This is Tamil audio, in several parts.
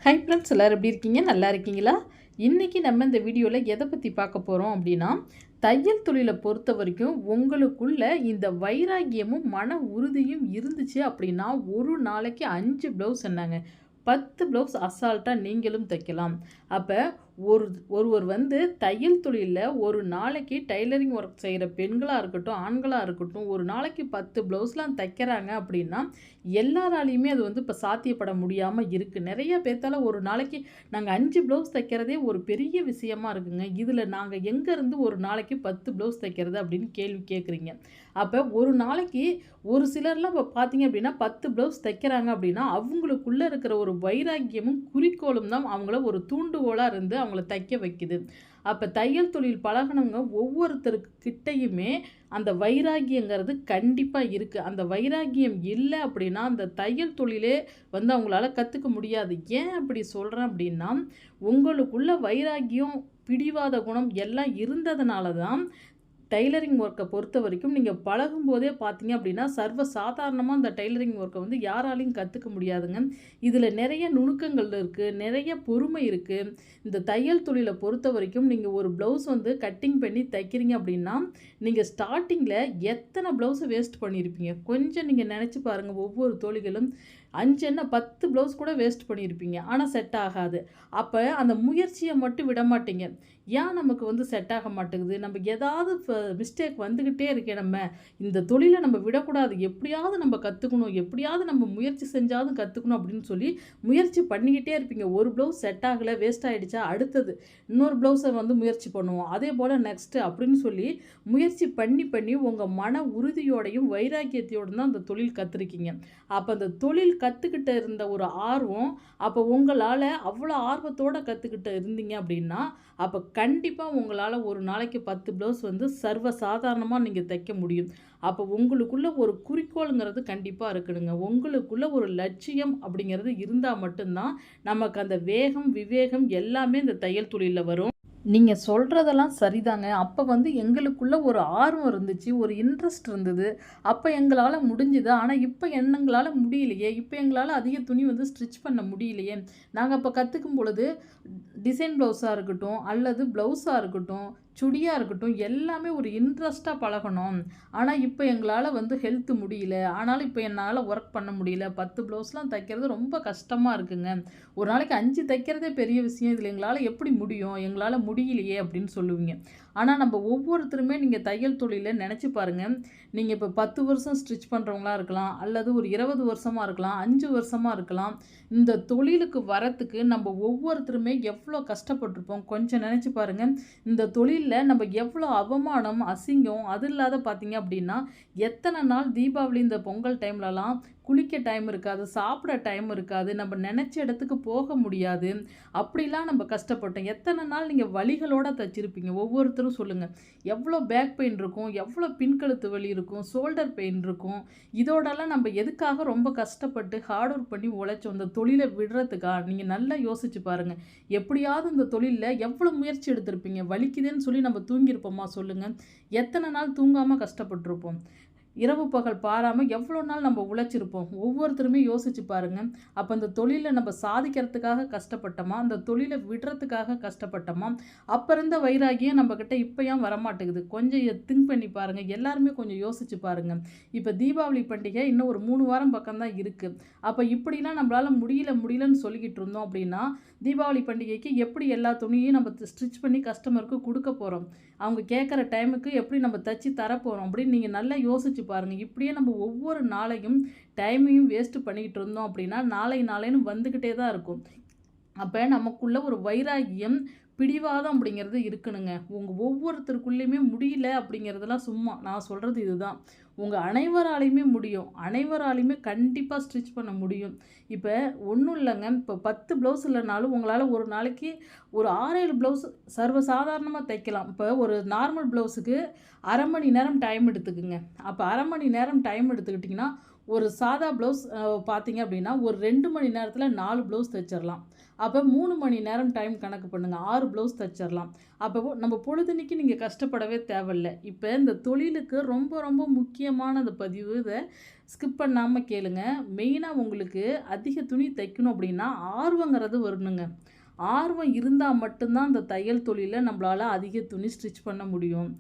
ஹை ஃப்ரெண்ட்ஸ், எல்லோரும் எப்படி இருக்கீங்க? நல்லா இருக்கீங்களா? இன்றைக்கி நம்ம இந்த வீடியோவில் எதை பற்றி பார்க்க போகிறோம் அப்படின்னா, தையல் தொழிலை பொறுத்த வரைக்கும் உங்களுக்குள்ள இந்த வைராக்கியமும் மன உறுதியும் இருந்துச்சு அப்படின்னா, ஒரு நாளைக்கு 5 ப்ளவுஸ் என்னங்க 10 ப்ளவுஸ் அசால்ட்டாக நீங்களும் தைக்கலாம். அப்போ ஒருவர் தையல் தொழிலில் ஒரு நாளைக்கு டைலரிங் ஒர்க் செய்கிற பெண்களாக இருக்கட்டும், ஆண்களாக இருக்கட்டும், ஒரு நாளைக்கு 10 ப்ளவுஸ்லாம் தைக்கிறாங்க அப்படின்னா, எல்லாராலையுமே அது இப்போ சாத்தியப்பட முடியாமல் இருக்குது. நிறைய பேர்த்தால ஒரு நாளைக்கு நாங்கள் 5 ப்ளவுஸ் தைக்கிறதே ஒரு பெரிய விஷயமா இருக்குங்க. இதில் நாங்கள் எங்கேருந்து ஒரு நாளைக்கு 10 ப்ளவுஸ் தைக்கிறது அப்படின்னு கேள்வி கேட்குறீங்க. அப்போ ஒரு நாளைக்கு ஒரு சிலர்லாம் இப்போ பார்த்தீங்க அப்படின்னா 10 ப்ளவுஸ் தைக்கிறாங்க அப்படின்னா, அவங்களுக்குள்ளே இருக்கிற ஒரு வைராக்கியமும் குறிக்கோளும் தான் அவங்கள ஒரு தூண்டுகோலாக இருந்து அவங்கள தைக்க வைக்குது. அப்போ தையல் தொழில் பழகினவங்க ஒவ்வொருத்தருக்கிட்டையுமே அந்த வைராக்கியங்கிறது கண்டிப்பாக இருக்குது. அந்த வைராக்கியம் இல்லை அப்படின்னா அந்த தையல் தொழிலே அவங்களால கற்றுக்க முடியாது. ஏன் அப்படி சொல்கிறேன் அப்படின்னா, உங்களுக்குள்ள வைராக்கியம், பிடிவாத குணம் எல்லாம் இருந்ததுனால தான் டைலரிங் ஒர்க்கை பொறுத்த வரைக்கும் நீங்கள் பழகும்போதே பார்த்தீங்க அப்படின்னா, சர்வ சாதாரணமாக அந்த டைலரிங் ஒர்க்கை யாராலையும் கற்றுக்க முடியாதுங்க. இதில் நிறைய நுணுக்கங்கள் இருக்குது, நிறைய பொறுமை இருக்குது. இந்த தையல் தொழிலை பொறுத்த வரைக்கும் நீங்கள் ஒரு ப்ளவுஸ் கட்டிங் பண்ணி தைக்கிறீங்க அப்படின்னா, நீங்கள் ஸ்டார்டிங்கில் எத்தனை ப்ளவுஸை வேஸ்ட் பண்ணியிருப்பீங்க? கொஞ்சம் நீங்கள் நினச்சி பாருங்கள். ஒவ்வொரு தோழிகளும் 5 என்ன 10 ப்ளவுஸ் கூட வேஸ்ட் பண்ணியிருப்பீங்க. ஆனால் செட் ஆகாது. அப்போ அந்த முயற்சியை மட்டும் விட மாட்டீங்க. ஏன் நமக்கு செட் ஆக மாட்டேங்குது? நம்ம ஏதாவது மிஸ்டேக் வந்துக்கிட்டே இருக்கே. நம்ம இந்த தொழிலை நம்ம விடக்கூடாது. எப்படியாவது நம்ம கற்றுக்கணும். எப்படியாவது நம்ம முயற்சி செஞ்சாலும் கற்றுக்கணும் அப்படின்னு சொல்லி முயற்சி பண்ணிக்கிட்டே இருப்பீங்க. ஒரு ப்ளவுஸ் செட் ஆகலை, வேஸ்ட் ஆகிடுச்சா, அடுத்தது இன்னொரு ப்ளவுஸை முயற்சி பண்ணுவோம். அதே போல் நெக்ஸ்ட்டு அப்படின்னு சொல்லி முயற்சி பண்ணி பண்ணி உங்கள் மன உறுதியோடையும் வைராக்கியத்தையோடு தான் அந்த தொழில் கற்றுருக்கீங்க. அப்போ அந்த தொழில் கற்றுக்கிட்ட இருந்த ஒரு ஆர்வம், அப்போ உங்களால் அவ்வளோ ஆர்வத்தோடு கற்றுக்கிட்டு இருந்தீங்க அப்படின்னா, அப்போ கண்டிப்பாக உங்களால் ஒரு நாளைக்கு 10 ப்ளவுஸ் சர்வ சாதாரணமாக நீங்கள் தைக்க முடியும். அப்போ உங்களுக்குள்ள ஒரு குறிக்கோளுங்கிறது கண்டிப்பாக இருக்கணுங்க. உங்களுக்குள்ள ஒரு லட்சியம் அப்படிங்கிறது இருந்தால் மட்டும்தான் நமக்கு அந்த வேகம், விவேகம் எல்லாமே இந்த தையல் தொழிலில் வரும். நீங்க சொல்றதெல்லாம் சரிதாங்க. அப்ப எங்களுக்குள்ள ஒரு ஆர்வம் இருந்துச்சு. ஒரு இன்ட்ரெஸ்ட் இருந்தது. அப்ப எங்களால முடிஞ்சுது. ஆனா இப்ப எங்களால முடியலையே. இப்ப எங்களால அதிக துணி ஸ்டிச் பண்ண முடியலையே. நாங்க அப்ப கத்துக்கும் பொழுது டிசைன் ப்ளவுஸா இருக்கட்டும், அல்லது ப்ளவுஸா இருக்கட்டும், சுடியா இருக்கட்டும், எல்லாமே ஒரு இன்ட்ரெஸ்ட்டா பழகணும். ஆனா இப்ப எங்களால ஹெல்த் முடியல. ஆனாலும் இப்ப என்னால ஒர்க் பண்ண முடியல. 10 ப்ளவுஸ்லாம் தைக்கிறது ரொம்ப கஷ்டமா இருக்குங்க. ஒரு நாளைக்கு 5 தைக்கிறதே பெரிய விஷயம். இதில எங்களால எப்படி முடியும்? எங்களால முடியலையே அப்படின்னு சொல்லுவீங்க. ஆனால் நம்ம ஒவ்வொருத்தருமே நீங்கள் தையல் தொழிலை நினச்சி பாருங்கள். நீங்கள் இப்போ 10 வருஷம் ஸ்டிச் பண்ணுறவங்களா இருக்கலாம், அல்லது ஒரு 20 வருஷமாக இருக்கலாம், 5 வருஷமாக இருக்கலாம். இந்த தொழிலுக்கு வரத்துக்கு நம்ம ஒவ்வொருத்தருமே எவ்வளோ கஷ்டப்பட்டிருப்போம் கொஞ்சம் நினச்சி பாருங்கள். இந்த தொழிலில் நம்ம எவ்வளோ அவமானம், அசிங்கம் அது இல்லாத பார்த்தீங்க அப்படின்னா, எத்தனை நாள் தீபாவளி இந்த பொங்கல் டைம்லலாம் குளிக்க டைம் இருக்காது, சாப்பிட டைம் இருக்காது, நம்ம நினச்ச இடத்துக்கு போக முடியாது. அப்படிலாம் நம்ம கஷ்டப்பட்டோம். எத்தனை நாள் நீங்கள் வலிகளோடு தைச்சிருப்பீங்க ஒவ்வொருத்தரும் சொல்லுங்கள். எவ்வளோ பேக் பெயின் இருக்கும், எவ்வளோ பின்கழுத்து வலி இருக்கும், ஷோல்டர் பெயின் இருக்கும். இதோடலாம் நம்ம எதுக்காக ரொம்ப கஷ்டப்பட்டு ஹார்ட் ஒர்க் பண்ணி உழைச்சோம் இந்த தொழிலை விடுறதுக்கா? நீங்கள் நல்லா யோசிச்சு பாருங்கள். எப்படியாவது இந்த தொழிலில் எவ்வளோ முயற்சி எடுத்திருப்பீங்க. வலிக்குதுன்னு சொல்லி நம்ம தூங்கியிருப்போமா சொல்லுங்கள்? எத்தனை நாள் தூங்காமல் கஷ்டப்பட்டிருப்போம். இரவு பகல் பாராமல் எவ்வளோ நாள் நம்ம உழைச்சிருப்போம். ஒவ்வொருத்தருமே யோசிச்சு பாருங்கள். அப்போ அந்த தொழிலை நம்ம சாதிக்கிறதுக்காக கஷ்டப்பட்டோமா, அந்த தொழிலை விடுறதுக்காக கஷ்டப்பட்டோமா? அப்போ இருந்த வைராகியம் நம்மக்கிட்ட இப்போ ஏன் வரமாட்டேங்குது? கொஞ்சம் திங்க் பண்ணி பாருங்கள். எல்லாருமே கொஞ்சம் யோசிச்சு பாருங்கள். இப்போ தீபாவளி பண்டிகை இன்னும் ஒரு 3 வாரம் பக்கம்தான் இருக்குது. அப்போ இப்படிலாம் நம்மளால் முடியலன்னு சொல்லிக்கிட்டு இருந்தோம் அப்படின்னா, தீபாவளி பண்டிகைக்கு எப்படி எல்லா துணியும் நம்ம ஸ்டிச் பண்ணி கஸ்டமருக்கு கொடுக்க போகிறோம்? அவங்க கேட்குற டைமுக்கு எப்படி நம்ம தச்சு தரப்போகிறோம் அப்படின்னு நீங்கள் நல்லா யோசிச்சு பாருங்கள். இப்படியே நம்ம ஒவ்வொரு நாளையும் டைமையும் வேஸ்ட்டு பண்ணிக்கிட்டு இருந்தோம் அப்படின்னா, நாளைன்னு வந்துக்கிட்டே தான் இருக்கும். அப்போ நமக்குள்ள ஒரு வைராகியம், பிடிவாதம் அப்படிங்கிறது இருக்கணுங்க. உங்கள் ஒவ்வொருத்தருக்குள்ளேயுமே முடியல அப்படிங்கிறதெல்லாம் சும்மா. நான் சொல்கிறது இதுதான். உங்கள் அனைவராலையுமே முடியும். அனைவராலையுமே கண்டிப்பாக ஸ்டிச் பண்ண முடியும். இப்போ ஒன்றும் இல்லைங்க. இப்போ 10 ப்ளவுஸ் இல்லைனாலும் உங்களால் ஒரு நாளைக்கு ஒரு 6, 7 ப்ளவுஸ் சர்வசாதாரணமாக தைக்கலாம். இப்போ ஒரு நார்மல் ப்ளவுஸுக்கு 1/2 மணி நேரம் டைம் எடுத்துக்குங்க. அப்போ 1/2 மணி நேரம் டைம் எடுத்துக்கிட்டிங்கன்னா, ஒரு சாதா ப்ளவுஸ் பார்த்தீங்க அப்படின்னா ஒரு 2 மணி நேரத்தில் 4 ப்ளவுஸ் தைச்சிடலாம். அப்போ 3 மணி நேரம் டைம் கணக்கு பண்ணுங்கள், 6 ப்ளவுஸ் தைச்சிடலாம். அப்போ நம்ம பொழுதுனிக்கு நீங்கள் கஷ்டப்படவே தேவையில்லை. இப்போ இந்த தொழிலுக்கு ரொம்ப ரொம்ப முக்கியமான அந்த பதிவு, இதை ஸ்கிப் பண்ணாமல் கேளுங்க. மெயினாக உங்களுக்கு அதிக துணி தைக்கணும் அப்படின்னா ஆர்வங்கிறது வரணுங்க. ஆர்வம் இருந்தால் மட்டும்தான் அந்த தையல் தொழிலில் நம்மளால் அதிக துணி ஸ்டிச் பண்ண முடியும்.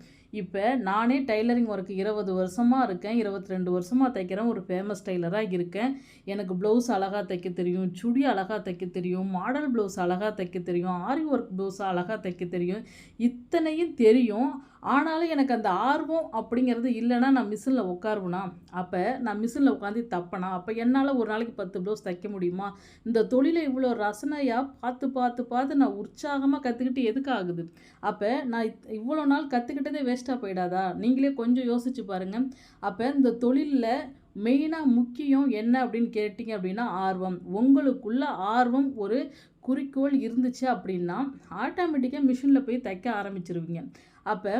இப்போ நானே டைலரிங் ஒர்க்கு 20 வருஷமாக இருக்கேன், 22 வருஷமாக தைக்கிறேன், ஒரு ஃபேமஸ் டைலராக இருக்கேன். எனக்கு ப்ளவுஸ் அழகாக தைக்க தெரியும், சுடி அழகாக தைக்க தெரியும், மாடல் ப்ளவுஸ் அழகாக தைக்க தெரியும், ஆரி ஒர்க் ப்ளவுஸ் அழகாக தைக்க தெரியும். இத்தனையும் தெரியும். ஆனாலும் எனக்கு அந்த ஆர்வம் அப்படிங்கிறது இல்லைன்னா நான் மிஷினில் உட்காருவேனா? அப்போ நான் மிஷினில் உட்காந்து தப்பேனா? அப்போ என்னால் ஒரு நாளைக்கு 10 ப்ளவுஸ் தைக்க முடியுமா? இந்த தொழிலை இவ்வளோ ரசனையாக பார்த்து பார்த்து பார்த்து நான் உற்சாகமாக கற்றுக்கிட்டு எதுக்கு ஆகுது? அப்போ நான் இவ்வளோ நாள் கற்றுக்கிட்டதே வேஸ்ட்டாக போயிடாதா? நீங்களே கொஞ்சம் யோசிச்சு பாருங்கள். அப்போ இந்த தொழிலில் மெயினாக முக்கியம் என்ன அப்படின்னு கேட்டிங்க அப்படின்னா ஆர்வம். உங்களுக்குள்ள ஆர்வம், ஒரு குறிக்கோள் இருந்துச்சு அப்படின்னா ஆட்டோமேட்டிக்காக மிஷினில் போய் தைக்க ஆரம்பிச்சிருவீங்க. அப்போ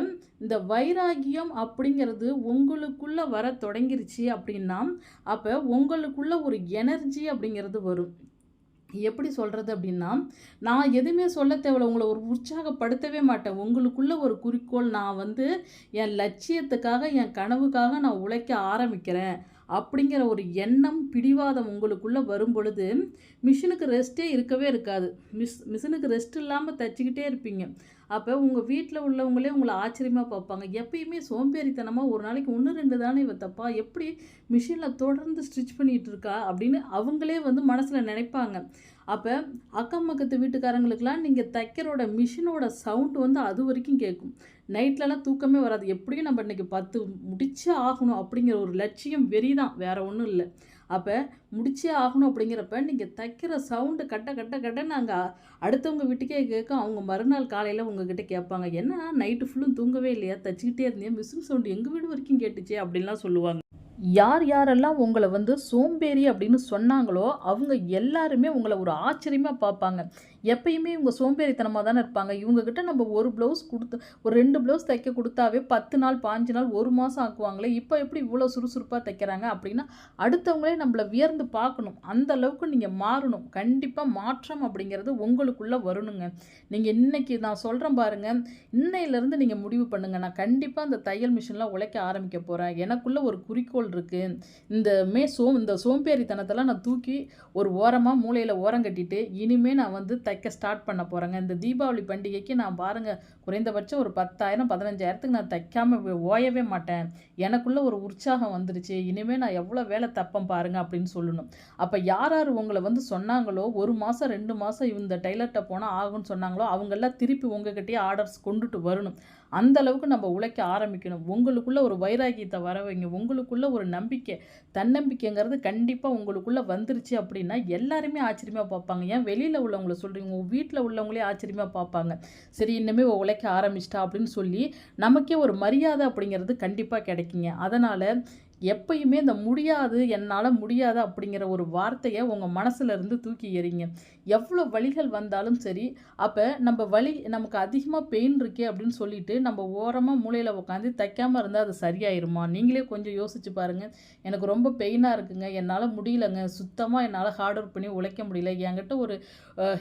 இந்த வைராகியம் அப்படிங்கிறது உங்களுக்குள்ளே வர தொடங்கிருச்சு அப்படின்னா அப்போ உங்களுக்குள்ள ஒரு எனர்ஜி அப்படிங்கிறது வரும். எப்படி சொல்கிறது அப்படின்னா, நான் எதுவுமே சொல்ல தேவையில்ல, உங்களை ஒரு உற்சாகப்படுத்தவே மாட்டேன். உங்களுக்குள்ள ஒரு குறிக்கோள், நான் வந்து என் லட்சியத்துக்காக, என் கனவுக்காக நான் உழைக்க ஆரம்பிக்கிறேன் அப்படிங்கிற ஒரு எண்ணம், பிடிவாதம் உங்களுக்குள்ளே வரும் பொழுது மிஷினுக்கு ரெஸ்ட்டே இருக்கவே இருக்காது. மிஷினுக்கு ரெஸ்ட் இல்லாமல் தைச்சிக்கிட்டே இருப்பீங்க. அப்போ உங்கள் வீட்டில் உள்ளவங்களே உங்களை ஆச்சரியமாக பார்ப்பாங்க. எப்பயுமே சோம்பேறித்தனமாக ஒரு நாளைக்கு 1, 2 தானே இவ தப்பா, எப்படி மிஷினில் தொடர்ந்து ஸ்டிச் பண்ணிகிட்டு இருக்கா அப்படின்னு அவங்களே வந்து மனசில் நினைப்பாங்க. அப்போ அக்கம் பக்கத்து வீட்டுக்காரங்களுக்கெல்லாம் நீங்கள் தைக்கிறோட மிஷினோட சவுண்டு வந்து அது வரைக்கும் கேட்கும். நைட்லலாம் தூக்கமே வராது. எப்படியும் நம்ம இன்றைக்கி 10 முடிச்சே ஆகணும் அப்படிங்கிற ஒரு லட்சியம், வெறி தான், வேறு ஒன்றும் இல்லை. அப்போ முடிச்சே ஆகணும் அப்படிங்கிறப்ப நீங்கள் தைக்கிற சவுண்டு கட்ட கட்ட கட்ட நாங்கள் அடுத்தவங்க வீட்டுக்கே கேட்கும். அவங்க மறுநாள் காலையில் உங்ககிட்ட கேட்பாங்க, என்ன நைட்டு ஃபுல்லும் தூங்கவே இல்லையா, தைச்சிக்கிட்டே இருந்தியா, மிஷின் சவுண்டு எங்கள் வீடு வரைக்கும் கேட்டுச்சே அப்படின்லாம் சொல்லுவாங்க. யார் யாரெல்லாம் உங்களை வந்து சோம்பேறி அப்படின்னு சொன்னாங்களோ அவங்க எல்லாருமே உங்களை ஒரு ஆச்சரியமாக பார்ப்பாங்க. எப்பயுமே இவங்க சோம்பேறித்தனமாக தானே இருப்பாங்க, இவங்ககிட்ட நம்ம ஒரு ப்ளவுஸ் கொடுத்து ஒரு 2 ப்ளவுஸ் தைக்க கொடுத்தாவே 10 நாள் 15 நாள் 1 மாதம் ஆக்குவாங்களே, இப்போ எப்படி இவ்வளோ சுறுசுறுப்பாக தைக்கிறாங்க அப்படின்னா அடுத்தவங்களே நம்மளை வியர்ந்து பார்க்கணும். அந்த அளவுக்கு நீங்கள் மாறணும். கண்டிப்பாக மாற்றம் அப்படிங்கிறது உங்களுக்குள்ளே வரணுங்க. நீங்கள் இன்றைக்கி நான் சொல்கிறேன் பாருங்கள், இன்னையிலேருந்து நீங்கள் முடிவு பண்ணுங்கள், நான் கண்டிப்பாக இந்த தையல் மிஷினில் உழைக்க ஆரம்பிக்க போகிறேன், எனக்குள்ளே ஒரு குறிக்கோள் இருக்குது, இந்த சோம்பேறித்தனத்தெல்லாம் நான் தூக்கி ஒரு ஓரமாக மூலையில் ஓரம் கட்டிட்டு இனிமேல் நான் வந்து தைக்க ஸ்டார்ட் பண்ண போகிறேங்க. இந்த தீபாவளி பண்டிகைக்கு நான் பாருங்கள் குறைந்தபட்சம் ஒரு 10,000 15,000த்துக்கு நான் தைக்காமல் ஓயவே மாட்டேன். எனக்குள்ளே ஒரு உற்சாகம் வந்துருச்சு, இனிமேல் நான் எவ்வளோ வேலை தப்பேன் பாருங்கள் அப்படின்னு சொல்லணும். அப்போ யார் யார் உங்களை வந்து சொன்னாங்களோ 1 மாதம் 2 மாதம் இந்த டைலர்கிட்ட போனால் ஆகும்னு சொன்னாங்களோ அவங்கெல்லாம் திருப்பி உங்ககிட்டயே ஆர்டர்ஸ் கொண்டுட்டு வரணும். அந்த அளவுக்கு நம்ம உழைக்க ஆரம்பிக்கணும். உங்களுக்குள்ள ஒரு வைராகியத்தை வர வைங்க. உங்களுக்குள்ள ஒரு நம்பிக்கை, தன்னம்பிக்கைங்கிறது கண்டிப்பாக உங்களுக்குள்ளே வந்துருச்சு அப்படின்னா எல்லாருமே ஆச்சரியமாக பார்ப்பாங்க. ஏன் வெளியில் உள்ளவங்கள சொல்கிறீங்க, உங்கள் வீட்டில் உள்ளவங்களே ஆச்சரியமாக பார்ப்பாங்க. சரி இனிமேல் உழைக்க ஆரம்பிச்சிட்டா அப்படின்னு சொல்லி நமக்கே ஒரு மரியாதை அப்படிங்கிறது கண்டிப்பாக கிடைக்குங்க. அதனால் எப்பயுமே இந்த முடியாது, என்னால் முடியாது அப்படிங்கிற ஒரு வார்த்தையை உங்கள் மனசுல இருந்து தூக்கி எறிங்க. எவ்வளோ வலிகள் வந்தாலும் சரி, அப்போ நம்ம நமக்கு அதிகமாக பெயின் இருக்கே அப்படின்னு சொல்லிட்டு நம்ம ஓரமாக மூலையில் உட்காந்து தைக்காமல் இருந்தால் அது சரியாயிருமா? நீங்களே கொஞ்சம் யோசிச்சு பாருங்கள். எனக்கு ரொம்ப பெயினாக இருக்குங்க, என்னால் முடியலங்க, சுத்தமாக என்னால் ஹார்ட் ஒர்க் பண்ணி உழைக்க முடியல, என்கிட்ட ஒரு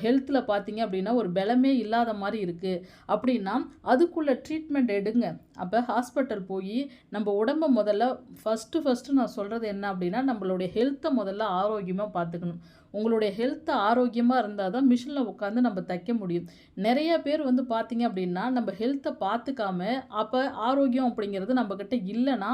ஹெல்த்தில் பார்த்தீங்க அப்படின்னா ஒரு பலமே இல்லாத மாதிரி இருக்குது அப்படின்னா அதுக்குள்ள ட்ரீட்மெண்ட் எடுங்க. அப்போ ஹாஸ்பிட்டல் போய் நம்ம உடம்பை முதல்ல ஃபஸ்ட்டு நான் சொல்கிறது என்ன அப்படின்னா நம்மளுடைய ஹெல்த்தை முதல்ல ஆரோக்கியமாக பார்த்துக்கணும். உங்களுடைய ஹெல்த் ஆரோக்கியமாக இருந்தால் தான் மிஷினில் உட்காந்து நம்ம தைக்க முடியும். நிறைய பேர் வந்து பார்த்திங்க அப்படின்னா நம்ம ஹெல்த்தை பார்த்துக்காம அப்போ ஆரோக்கியம் அப்படிங்கிறது நம்மக்கிட்ட இல்லைன்னா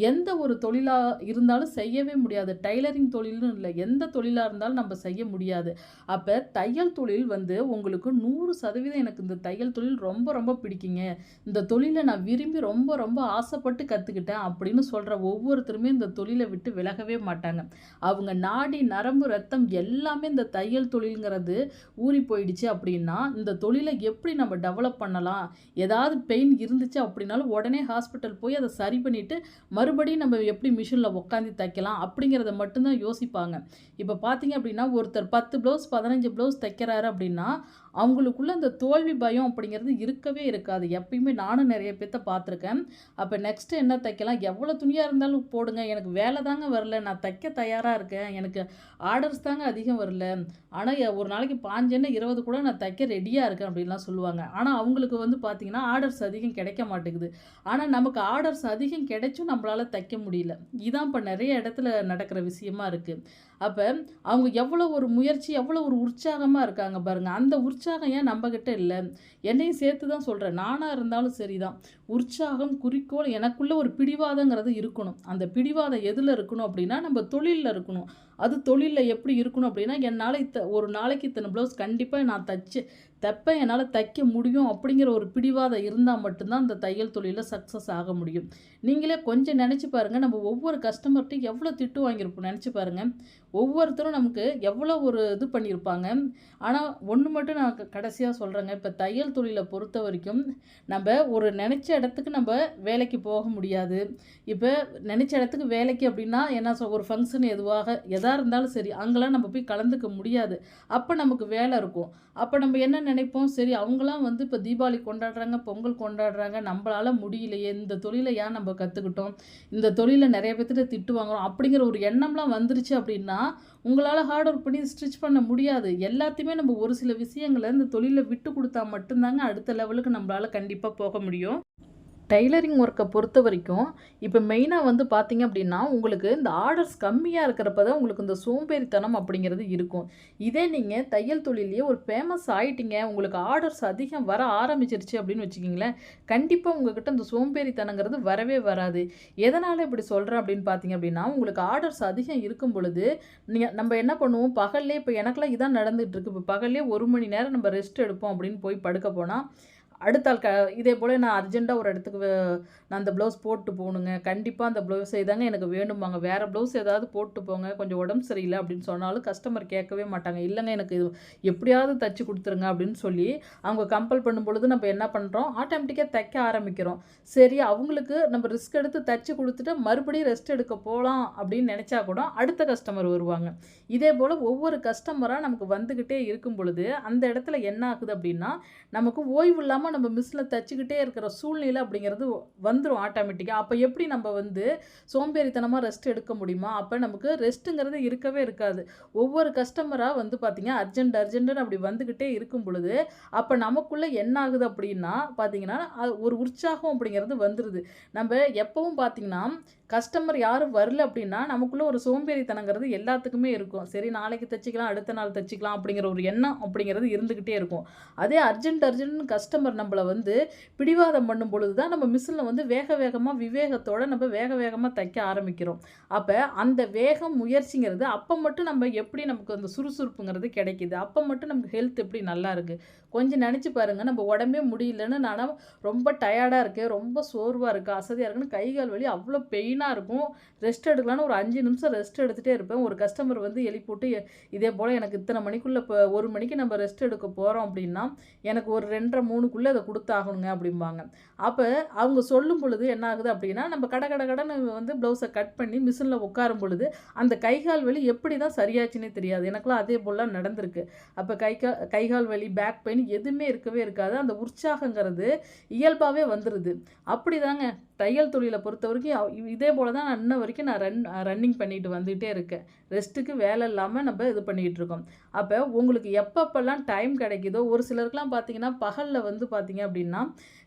எந்த ஒரு தொழிலாக இருந்தாலும் செய்யவே முடியாது. டைலரிங் தொழில்னு இல்லை, எந்த தொழிலாக இருந்தாலும் நம்ம செய்ய முடியாது. அப்போ தையல் தொழில் வந்து உங்களுக்கு 100% எனக்கு இந்த தையல் தொழில் ரொம்ப ரொம்ப பிடிக்குங்க, இந்த தொழிலை நான் விரும்பி ரொம்ப ரொம்ப ஆசைப்பட்டு கற்றுக்கிட்டேன் அப்படின்னு சொல்கிற ஒவ்வொருத்தருமே இந்த தொழிலை விட்டு விலகவே மாட்டாங்க. அவங்க நாடி நரம்பு ரத்தம் எல்லாமே இந்த தையல் தொழில்ங்கிறது ஊறி போயிடுச்சு அப்படின்னா இந்த தொழிலை எப்படி நம்ம டெவலப் பண்ணலாம், ஏதாவது பெயின் இருந்துச்சு அப்படின்னாலும் உடனே ஹாஸ்பிட்டல் போய் அதை சரி பண்ணிவிட்டு மறுபடியும் நம்ம எப்படி மிஷினில் உட்காந்து தைக்கலாம் அப்படிங்கிறத மட்டும்தான் யோசிப்பாங்க. இப்போ பார்த்தீங்க அப்படின்னா ஒருத்தர் 10 ப்ளவுஸ் 15 ப்ளவுஸ் தைக்கிறாரு அப்படின்னா அவங்களுக்குள்ள அந்த தோல்வி பயம் அப்படிங்கிறது இருக்கவே இருக்காது. எப்பயுமே நானும் நிறைய பேத்த பார்த்துருக்கேன். அப்ப நெக்ஸ்ட்டு என்ன தைக்கலாம்? எவ்வளோ துணியா இருந்தாலும் போடுங்க. எனக்கு வேலை தாங்க வரல. நான் தைக்க தயாரா இருக்கேன். எனக்கு ஆர்டர்ஸ் தாங்க அதிகம் வரல. ஆனா ஒரு நாளைக்கு 5 20 கூட நான் தைக்க ரெடியா இருக்கேன் அப்படின்லாம் சொல்லுவாங்க. ஆனா அவங்களுக்கு வந்து பார்த்தீங்கன்னா, ஆர்டர்ஸ் அதிகம் கிடைக்க மாட்டேங்குது. ஆனா நமக்கு ஆர்டர்ஸ் அதிகம் கிடைச்சும் நம்மளால தைக்க முடியல. இதான் இப்ப நெறைய இடத்துல நடக்கிற விஷயமா இருக்கு. அப்ப அவங்க எவ்வளோ ஒரு முயற்சி, எவ்வளோ ஒரு உற்சாகமா இருக்காங்க பாருங்க. அந்த உற்சாகம் ஏன் நம்மகிட்ட இல்ல? என்னையும் சேர்த்து தான் சொல்றேன். நானா இருந்தாலும் சரிதான். உற்சாகம், குறிக்கோள் எனக்குள்ள ஒரு பிடிவாதங்கிறது இருக்கணும். அந்த பிடிவாதம் எதுல இருக்கணும் அப்படின்னா, நம்ம தொழில்ல இருக்கணும். அது தொழில்ல எப்படி இருக்கணும் அப்படின்னா, என்னால ஒரு நாளைக்கு இத்தனை ப்ளவுஸ் கண்டிப்பா நான் தைப்பேன். என்னால தைக்க முடியும் அப்படிங்கிற ஒரு பிடிவாதம் இருந்தா மட்டும் தான் அந்த தையல் தொழில்ல சக்சஸ் ஆக முடியும். நீங்களே கொஞ்சம் நெனச்சு பாருங்க. நம்ம ஒவ்வொரு கஸ்டமர்ட்டயும் எவ்வளோ திட்டு வாங்கியிருப்போம் நெனச்சு பாருங்க. ஒவ்வொருத்தரும் நமக்கு எவ்வளோ ஒரு இது பண்ணியிருப்பாங்க. ஆனா, ஒண்ணு மட்டும் நான் கடைசியா சொல்றேங்க. இப்ப தையல் தொழில பொறுத்தவரைக்கும், நம்ப ஒரு நெனைச்ச இடத்துக்கு நம்ப வேலைக்கு போக முடியாது. இப்ப நெனைச்ச இடத்துக்கு வேலைக்கு அப்படின்னா, என்ன ஒரு ஃபங்ஷன் எதா இருந்தாலும் சரி, அங்கலாம் நம்ம போய் கலந்துக்க முடியாது. அப்ப நமக்கு வேலை இருக்கும். அப்ப நம்ம என்ன நினைப்போம், சரி அவங்கலாம் வந்து இப்ப தீபாவளி கொண்டாடுறாங்க, பொங்கல் கொண்டாடுறாங்க, நம்பளால முடியலையே, இந்த தொழில ஏன் நம்ம கத்துக்கிட்டோம்? இந்த தொழில்ல நெறைய பேத்துட்ட திட்டு வாங்குறோம். அப்படிங்கிற ஒரு எண்ணம்லாம் வந்துருச்சு அப்படின்னா, உங்களால ஹார்ட் ஒர்க் பண்ணி ஸ்டிச் பண்ண முடியாது. எல்லாத்தையுமே நம்ம ஒரு சில விஷயங்கள இந்த தொழில்ல விட்டு குடுத்தா மட்டும் தாங்க அடுத்த லெவலுக்கு நம்பளால கண்டிப்பா போக முடியும். டெய்லரிங் ஒர்க்கை பொறுத்த வரைக்கும் இப்போ மெயினாக வந்து பார்த்தீங்க அப்படின்னா உங்களுக்கு இந்த ஆர்டர்ஸ் கம்மியாக இருக்கிறப்ப தான் உங்களுக்கு இந்த சோம்பேறித்தனம் அப்படிங்கிறது இருக்கும். இதே நீங்கள் தையல் தொழிலையே ஒரு ஃபேமஸ் ஆயிட்டீங்க, உங்களுக்கு ஆர்டர்ஸ் அதிகம் வர ஆரம்பிச்சிருச்சு அப்படின்னு வச்சுக்கிங்களேன், கண்டிப்பாக உங்ககிட்ட இந்த சோம்பேறித்தனங்கிறது வரவே வராது. எதனால் இப்படி சொல்கிறேன் அப்படின்னு பார்த்தீங்க அப்படின்னா, உங்களுக்கு ஆர்டர்ஸ் அதிகம் இருக்கும் பொழுது நம்ம என்ன பண்ணுவோம், பகல்லே இப்போ எனக்கெல்லாம் இதான் நடந்துகிட்டு இருக்கு. இப்போ பகல்லே 1 மணி நேரம் நம்ம ரெஸ்ட் எடுப்போம் அப்படின்னு போய் படுக்க போனால், அடுத்த ஆள் இதே போல நான் அர்ஜென்ட்டா ஒரு இடத்துக்கு நான் அந்த ப்ளவுஸ் போட்டு போகணுங்க. கண்டிப்பா அந்த ப்ளவுஸே தாங்க எனக்கு வேணும்பாங்க. வேற ப்ளவுஸ் ஏதாவது போட்டு போங்க. கொஞ்சம் உடம்பு சரியில்ல அப்படின்னு சொன்னாலும் கஸ்டமர் கேட்கவே மாட்டாங்க. இல்லங்க எனக்கு இது எப்படியாவது தச்சு குடுத்துருங்க அப்படின்னு சொல்லி அவங்க கம்பல் பண்ணும்பொழுது நம்ம என்ன பண்றோம், ஆட்டோமேட்டிக்கா தைக்க ஆரம்பிக்கிறோம். சரி அவங்களுக்கு நம்ம ரிஸ்க் எடுத்து தச்சு குடுத்துட்டு மறுபடியும் ரெஸ்ட் எடுக்க போலாம் அப்படின்னு நெனைச்சா கூட அடுத்த கஸ்டமர் வருவாங்க. இதே போல ஒவ்வொரு கஸ்டமரா நமக்கு வந்துகிட்டே இருக்கும் பொழுது, அந்த இடத்துல என்ன ஆகுது அப்படின்னா, நமக்கு ஓய்வு இல்லாம நம்ம மிஷின்ல தச்சுக்கிட்டே இருக்கிற சூழ்நிலை அப்படிங்கிறது வந்துரும் ஆட்டோமேட்டிக்கா. அப்ப எப்படி நம்ம வந்து சோம்பேறித்தனமா ரெஸ்ட் எடுக்க முடியுமா? அப்ப நமக்கு ரெஸ்ட்டுங்கிறது இருக்கவே இருக்காது. ஒவ்வொரு கஸ்டமரா வந்து பார்த்தீங்க, அர்ஜென்ட்ன்னு அப்படி வந்துகிட்டே இருக்கும் பொழுது, அப்ப நமக்குள்ள என்ன ஆகுது அப்படின்னா பார்த்தீங்கன்னா, ஒரு உற்சாகம் அப்படிங்கிறது வந்துருது. நம்ப எப்பவும் பார்த்தீங்கன்னா, கஸ்டமர் யாரும் வரல அப்படின்னா, நமக்குள்ள ஒரு சோம்பேறித்தனங்கிறது எல்லாத்துக்குமே இருக்கும். சரி நாளைக்கு தச்சுக்கலாம், அடுத்த நாள் தச்சுக்கலாம் அப்படிங்கிற ஒரு எண்ணம் அப்படிங்கிறது இருந்துகிட்டே இருக்கும். அதே அர்ஜென்ட்னு கஸ்டமர் நம்மள வந்து பிடிவாதம் பண்ணும் பொழுது தான் நம்ம மிஷின்ல வந்து வேக வேகமா விவேகத்தோட நம்ம வேக வேகமா தைக்க ஆரம்பிக்கிறோம். அப்ப அந்த வேகம் முயற்சிங்கிறது அப்ப மட்டும் நம்ம எப்படி நமக்கு அந்த சுறுசுறுப்புங்கிறது கிடைக்குது. அப்ப மட்டும் நமக்கு ஹெல்த் எப்படி நல்லா இருக்கு. கொஞ்சம் நெனச்சு பாருங்க. நம்ம உடம்பே முடியலன்னு நானா ரொம்ப டயர்டா இருக்கு, ரொம்ப சோர்வா இருக்கு, அசதியா இருக்குன்னு கை, கால் வலி அவ்ளோ பெயினா இருக்கும். ரெஸ்ட் எடுக்கலான்னு ஒரு 5 நிமிஷம் ரெஸ்ட் எடுத்துட்டே இருப்பேன். ஒரு கஸ்டமர் வந்து எழுப்பிவுட்டு இதே போல எனக்கு இத்தனை மணிக்குள்ள இப்போ 1 மணிக்கு நம்ம ரெஸ்ட் எடுக்க போறோம் அப்படின்னா, எனக்கு ஒரு 2:30, 3க்குள்ள இத குடுத்தாகணுங்க அப்படிம்பாங்க. அப்ப அவங்க சொல்லும் பொழுது என்ன ஆகுது அப்படின்னா, நம்ம கட கட கடன்னு வந்து ப்ளவுஸ கட் பண்ணி மிஷின்ல உட்காரும் பொழுது, அந்த கை, கால் வலி எப்படி தான் சரியாச்சுன்னே தெரியாது. எனக்கெல்லாம் அதே போலலாம் நடந்திருக்கு. அப்ப கை, கால் வலி, பேக் பெயின் எதுவுமே இருக்கவே இருக்காது. அந்த உற்சாகங்கிறது இயல்பாவே வந்துருது. அப்படிதாங்க தையல் தொழில பொறுத்தவரைக்கும் இதே போல தான் நான் இன்ன வரைக்கும் நான் ரன்னிங் பண்ணிட்டு வந்துட்டே இருக்கேன். ரெஸ்ட்டுக்கு வேலை இல்லாம நம்ம இது பண்ணிக்கிட்டு இருக்கோம். அப்ப உங்களுக்கு எப்பப்பலாம் டைம் கிடைக்குதோ, ஒரு சிலருக்குலாம் பார்த்தீங்கன்னா, பகல்ல வந்து பார்த்தீங்க அப்படின்னா,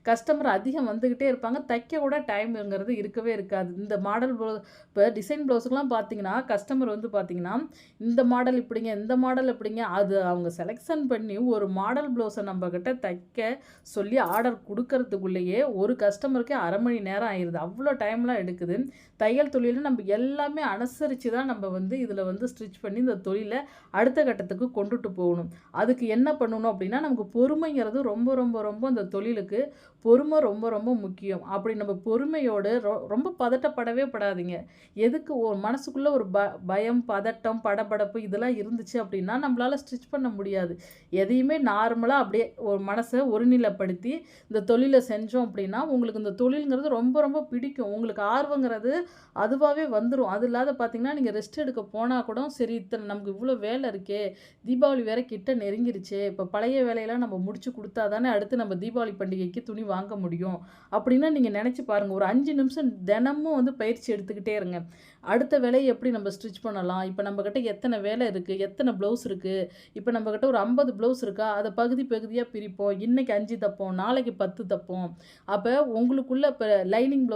கஸ்டமர் அதிகம் வந்துகிட்டே இருப்பாங்க. தைக்க கூட டைம்ங்கிறது இருக்கவே இருக்காது. இந்த மாடல் இப்போ டிசைன் ப்ளவுஸுக்குலாம் பார்த்தீங்கன்னா, கஸ்டமர் வந்து பார்த்தீங்கன்னா, இந்த மாடல் இப்படிங்க, இந்த மாடல் எப்படிங்க, அது அவங்க செலக்ஷன் பண்ணி ஒரு மாடல் ப்ளவுஸை நம்மக்கிட்ட தைக்க சொல்லி ஆர்டர் குடுக்கறதுக்குள்ளேயே ஒரு கஸ்டமருக்கே 1/2 மணி நேரம் ஆயிருது. அவ்வளோ டைம்லாம் எடுக்குது. தையல் தொழில்ல நம்ம எல்லாமே அனுசரிச்சு தான் நம்ம வந்து இதில வந்து ஸ்டிச் பண்ணி இந்த தொழில அடுத்த கட்டத்துக்கு கொண்டுட்டு போகணும். அதுக்கு என்ன பண்ணணும் அப்படின்னா, நமக்கு பொறுமைங்கிறது ரொம்ப ரொம்ப ரொம்ப அந்த தொழிலுக்கு பொறுமை ரொம்ப ரொம்ப முக்கியம். அப்படி நம்ம பொறுமையோடு ரொம்ப பதட்டப்படவே படாதீங்க. எதுக்கு மனசுக்குள்ள ஒரு பயம், பதட்டம், படபடப்பு இதெல்லாம் இருந்துச்சு அப்படின்னா, நம்மளால ஸ்டிச் பண்ண முடியாது. எதையுமே நார்மலா அப்படியே ஒரு மனச ஒருநிலைப்படுத்தி இந்த தொழில செஞ்சோம் அப்படின்னா, உங்களுக்கு இந்த தொழில்ங்கிறது ரொம்ப ரொம்ப பிடிக்கும். உங்களுக்கு ஆர்வங்கிற தூக்கங்கிறது அதுவாகவே வந்துடும். அது இல்லாத பார்த்தீங்கன்னா நீங்கள் ரெஸ்ட் எடுக்க போனால் கூட சரி இத்தனை நமக்கு இவ்வளோ வேலை இருக்கே, தீபாவளி வேற கிட்ட நெருங்கிருச்சே, இப்போ பழைய வேலையெல்லாம் நம்ம முடிச்சு கொடுத்தா தானே அடுத்து நம்ம தீபாவளி பண்டிகைக்கு துணி வாங்க முடியும் அப்படின்னா நீங்கள் நினச்சி பாருங்கள். ஒரு 5 நிமிஷம் தினமும் வந்து பயிற்சி எடுத்துக்கிட்டே இருங்க. அடுத்த வேலையை எப்படி நம்ம ஸ்டிச் பண்ணலாம், இப்போ நம்மக்கிட்ட எத்தனை வேலை இருக்குது, எத்தனை ப்ளவுஸ் இருக்குது, இப்போ நம்மக்கிட்ட ஒரு 50 ப்ளவுஸ் இருக்கா, அதை பகுதி பகுதியாக பிரிப்போம். இன்றைக்கி 5 தப்போம், நாளைக்கு 10 தப்போம். அப்போ உங்களுக்குள்ள இப்போ லைனிங்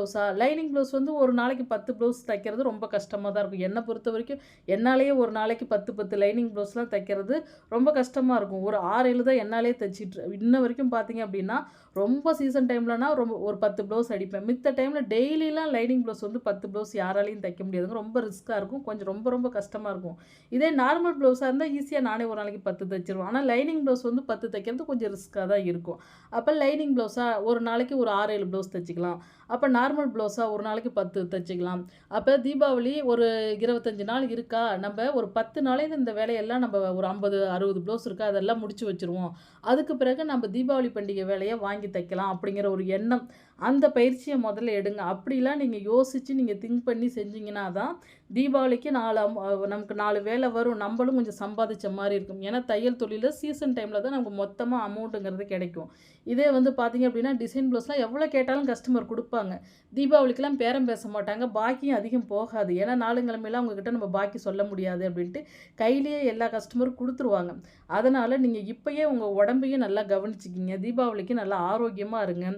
ப்ளவுஸ் வந்து ஒரு நாளைக்கு 10 ப்ளவுஸ் தைக்கிறது ரொம்ப கஷ்டமாக தான் இருக்கும். என்னை பொறுத்த வரைக்கும் என்னாலேயே ஒரு நாளைக்கு 10 லைனிங் ப்ளவுஸ்லாம் தைக்கிறது ரொம்ப கஷ்டமாக இருக்கும். ஒரு 6-7 தான் என்னாலே தைச்சிட்டு இன்ன வரைக்கும் பார்த்தீங்க அப்படின்னா, ரொம்ப சீசன் டைம்லனா ஒரு 10 ப்ளவுஸ் அடிப்பேன். மித்த டைமில் டெய்லிலாம் லைனிங் ப்ளவுஸ் வந்து 10 ப்ளவுஸ் யாராலையும் தைக்க முடியாதுங்க. ரொம்ப ரிஸ்க்காக இருக்கும், கொஞ்சம் ரொம்ப ரொம்ப கஷ்டமாக இருக்கும். இதே நார்மல் ப்ளவுஸாக இருந்தால் ஈஸியாக நானே ஒரு நாளைக்கு 10 தைச்சிருவேன். ஆனால் லைனிங் ப்ளவுஸ் வந்து 10 தைக்கிறது கொஞ்சம் ரிஸ்க்காக தான் இருக்கும். அப்போ லைனிங் ப்ளவுஸாக ஒரு நாளைக்கு ஒரு 6-7 ப்ளவுஸ் தைச்சிக்கலாம். அப்போ நார்மல் ப்ளவுஸாக ஒரு நாளைக்கு 10 தைச்சிக்கலாம். அப்போ தீபாவளி ஒரு 25 நாள் இருக்கா, நம்ம ஒரு 10 நாளையில் இந்த வேலையெல்லாம் நம்ம ஒரு 50-60 ப்ளவுஸ் இருக்கா அதெல்லாம் முடிச்சு வச்சுருவோம். அதுக்கு பிறகு நம்ம தீபாவளி பண்டிகை வேலையை வாங்கி தைக்கலாம் அப்படிங்கிற ஒரு எண்ணம், அந்த பயிற்சியை முதல்ல எடுங்க. அப்படிலாம் நீங்கள் யோசித்து நீங்கள் திங்க் பண்ணி செஞ்சீங்கன்னா தான் தீபாவளிக்கு நமக்கு 4 வேலை வரும், நம்மளும் கொஞ்சம் சம்பாதிச்ச மாதிரி இருக்கும். ஏன்னா தையல் தொழிலில் சீசன் டைமில் தான் நமக்கு மொத்தமாக அமௌண்ட்டுங்கிறது கிடைக்கும். இதே வந்து பார்த்தீங்க அப்படின்னா டிசைன் ப்ளவுஸ்லாம் எவ்வளோ கேட்டாலும் கஸ்டமர் கொடுப்பாங்க. தீபாவளிக்கெல்லாம் பேரம் பேச மாட்டாங்க, பாக்கியும் அதிகம் போகாது. ஏன்னா நாளுங்கிழமையெல்லாம் உங்ககிட்ட நம்ம பாக்கி சொல்ல முடியாது அப்படின்ட்டு கையிலேயே எல்லா கஸ்டமரும் கொடுத்துருவாங்க. அதனால் நீங்கள் இப்போயே உங்கள் உடம்பையும் நல்லா கவனிச்சிக்கிங்க. தீபாவளிக்கு நல்லா ஆரோக்கியமாக இருங்க.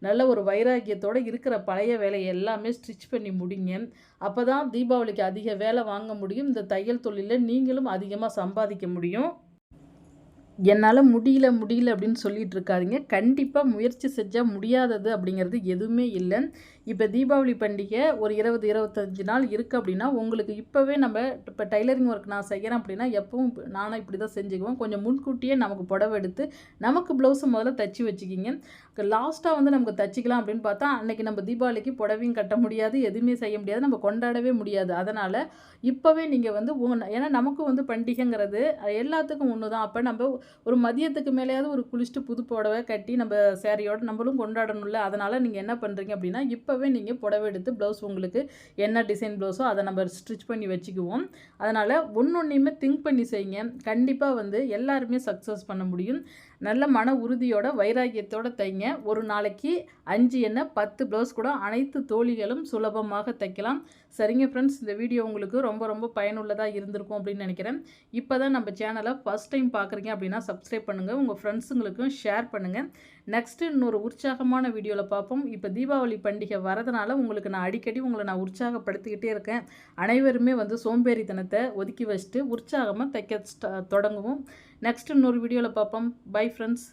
நல்ல ஒரு வைராக்கியத்தோடு இருக்கிற பழைய வேலையை எல்லாமே ஸ்டிச் பண்ணி முடிங்க. அப்போ தான் தீபாவளிக்கு அதிக வேலை வாங்க முடியும். இந்த தையல் தொழிலில் நீங்களும் அதிகமாக சம்பாதிக்க முடியும். என்னால் முடியல அப்படின்னு சொல்லிட்டு இருக்காதீங்க. கண்டிப்பாக முயற்சி செஞ்சால் முடியாதது அப்படிங்கிறது எதுவுமே இல்லை. இப்போ தீபாவளி பண்டிகை ஒரு 20-25 நாள் இருக்குது அப்படின்னா உங்களுக்கு இப்போவே இப்போ டைலரிங் ஒர்க் நான் செய்கிறேன் அப்படின்னா எப்பவும் நானும் இப்படி தான் செஞ்சுக்குவேன். கொஞ்சம் முன்கூட்டியே நமக்கு புடவை எடுத்து நமக்கு ப்ளவுஸை முதல்ல தைச்சி வச்சுக்கிங்க. லாஸ்ட்டாக வந்து நமக்கு தைச்சிக்கலாம் அப்படின்னு பார்த்தா அன்றைக்கி நம்ம தீபாவளிக்கு புடவையும் கட்ட முடியாது, எதுவுமே செய்ய முடியாது, நம்ம கொண்டாடவே முடியாது. அதனால் இப்போவே நீங்கள் வந்து ஏன்னா நமக்கு வந்து பண்டிகைங்கிறது எல்லாத்துக்கும் ஒன்று தான். அப்போ நம்ம ஒரு மதியத்துக்கு மேலேயாவது ஒரு குளிச்சுட்டு புது புடவை கட்டி நம்ம சேரீயோடு நம்மளும் கொண்டாடணும்ல. அதனால் நீங்கள் என்ன பண்ணுறீங்க அப்படின்னா இப்போவே நீங்கள் புடவை எடுத்து ப்ளவுஸ் உங்களுக்கு என்ன டிசைன் ப்ளவுஸோ அதை நம்ம ஸ்டிச் பண்ணி வச்சுக்குவோம். அதனால் ஒன்றொன்றையுமே திங்க் பண்ணி செய்யுங்க. கண்டிப்பாக வந்து எல்லாருமே சக்ஸஸ் பண்ண முடியும். நல்ல மன உறுதியோட வைராக்கியத்தோடு தைங்க. ஒரு நாளைக்கு 5 என்ன 10 ப்ளவுஸ் கூட அனைத்து தோழிகளும் சுலபமாக தைக்கலாம். சரிங்க ஃப்ரெண்ட்ஸ், இந்த வீடியோ உங்களுக்கு ரொம்ப ரொம்ப பயனுள்ளதாக இருந்திருக்கும் அப்படின்னு நினைக்கிறேன். இப்போ தான் நம்ம சேனலை ஃபஸ்ட் டைம் பார்க்குறீங்க அப்படின்னா சப்ஸ்கிரைப் பண்ணுங்கள், உங்கள் ஃப்ரெண்ட்ஸுங்களுக்கும் ஷேர் பண்ணுங்கள். நெக்ஸ்ட்டு இன்னொரு உற்சாகமான வீடியோவில் பார்ப்போம். இப்போ தீபாவளி பண்டிகை வரதுனால உங்களுக்கு நான் அடிக்கடி உங்களை உற்சாகப்படுத்திக்கிட்டே இருக்கேன். அனைவருமே வந்து சோம்பேறித்தனத்தை ஒதுக்கி வச்சுட்டு உற்சாகமாக தைக்க தொடங்குவோம். நெக்ஸ்ட்டு இன்னொரு வீடியோவில் பார்ப்போம். Bye friends.